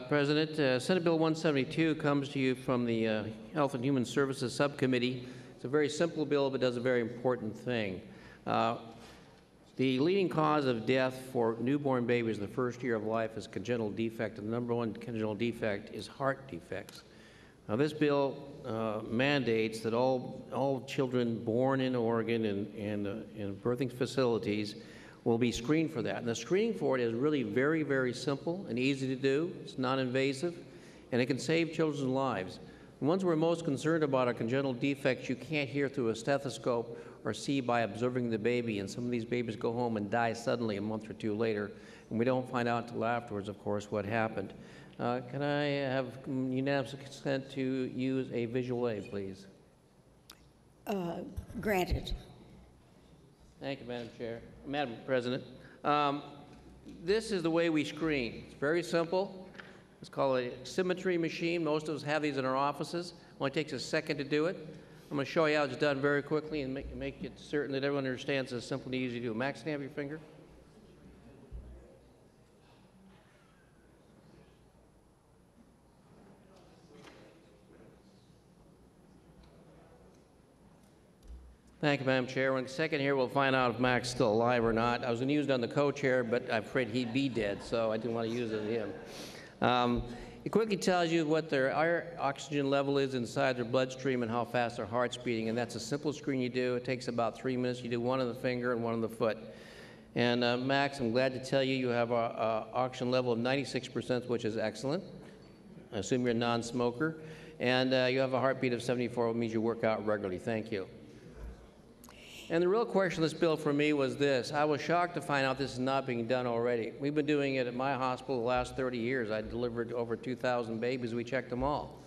President. Senate Bill 172 comes to you from the Health and Human Services Subcommittee. It's a very simple bill, but does a very important thing. The leading cause of death for newborn babies in the first year of life is congenital defect, and the #1 congenital defect is heart defects. Now, this bill mandates that all children born in Oregon in birthing facilities will be screened for that. And the screening for it is really very, very simple and easy to do. It's non-invasive, and it can save children's lives. The ones we're most concerned about are congenital defects you can't hear through a stethoscope or see by observing the baby, and some of these babies go home and die suddenly a month or two later, and we don't find out until afterwards, of course, what happened. Can I have unanimous consent to use a visual aid, please? Granted. Thank you, Madam President. This is the way we screen. It's very simple. It's called a symmetry machine. Most of us have these in our offices. It only takes a second to do it. I'm going to show you how it's done very quickly and make it certain that everyone understands it's simple and easy to do. Max, can you have your finger? Thank you, Madam Chair. In a second here, we'll find out if Max is still alive or not. I was going to use it on the co-chair, but I'm afraid he'd be dead, so I didn't want to use it on him. It quickly tells you what their oxygen level is inside their bloodstream and how fast their heart's beating, and that's a simple screen you do. It takes about 3 minutes. You do one on the finger and one on the foot. And Max, I'm glad to tell you you have an oxygen level of 96%, which is excellent. I assume you're a non-smoker. And you have a heartbeat of 74, which means you work out regularly. Thank you. And the real question of this bill for me was this. I was shocked to find out this is not being done already. We've been doing it at my hospital the last 30 years. I delivered over 2,000 babies. We checked them all.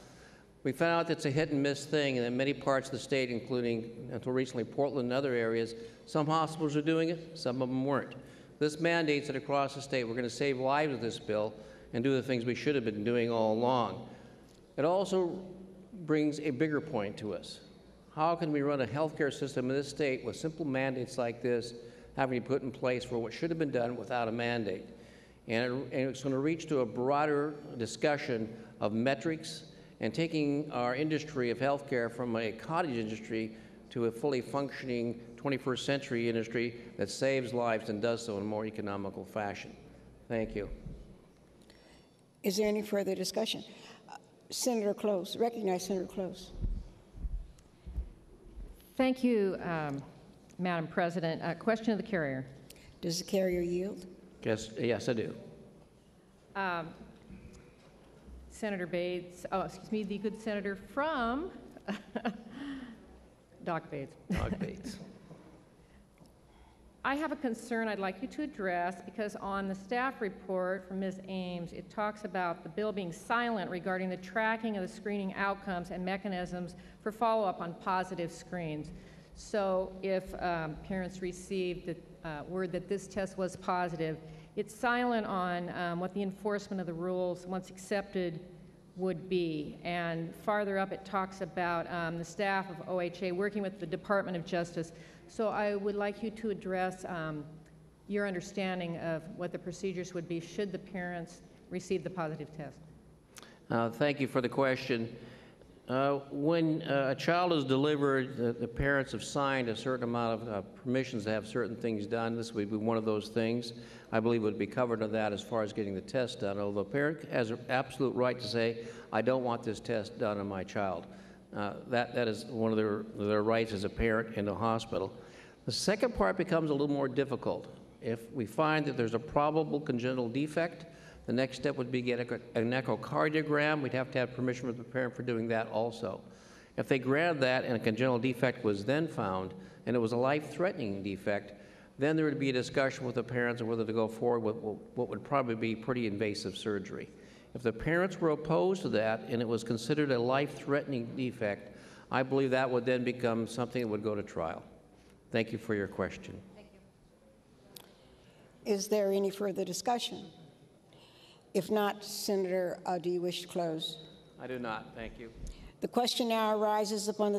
We found out that it's a hit and miss thing, and in many parts of the state, including, until recently, Portland and other areas, some hospitals are doing it, some of them weren't. This mandates that across the state we're going to save lives with this bill and do the things we should have been doing all along. It also brings a bigger point to us. How can we run a healthcare system in this state with simple mandates like this having to be put in place for what should have been done without a mandate? And it's going to reach to a broader discussion of metrics and taking our industry of healthcare from a cottage industry to a fully functioning 21st century industry that saves lives and does so in a more economical fashion. Thank you. Is there any further discussion? Senator Close. Recognize Senator Close. Thank you, Madam President. Question of the carrier. Does the carrier yield? Yes, I do. Senator Bates, the good senator from Doc Bates. Doc Bates. I have a concern I'd like you to address because on the staff report from Ms. Ames, it talks about the bill being silent regarding the tracking of the screening outcomes and mechanisms for follow-up on positive screens. So if parents received the word that this test was positive, it's silent on what the enforcement of the rules, once accepted, would be. And farther up, it talks about the staff of OHA working with the Department of Justice. So I would like you to address your understanding of what the procedures would be should the parents receive the positive test. Thank you for the question. When a child is delivered, the parents have signed a certain amount of permissions to have certain things done. This would be one of those things. I believe it would be covered under that as far as getting the test done, although a parent has an absolute right to say, I don't want this test done on my child. That is one of their rights as a parent in a hospital. The second part becomes a little more difficult. If we find that there's a probable congenital defect, the next step would be get an echocardiogram. We'd have to have permission from the parent for doing that also. If they granted that and a congenital defect was then found, and it was a life-threatening defect, then there would be a discussion with the parents on whether to go forward with what would probably be pretty invasive surgery. If the parents were opposed to that and it was considered a life-threatening defect, I believe that would then become something that would go to trial. Thank you for your question. Thank you. Is there any further discussion? If not, Senator, do you wish to close? I do not. Thank you. The question now arises upon the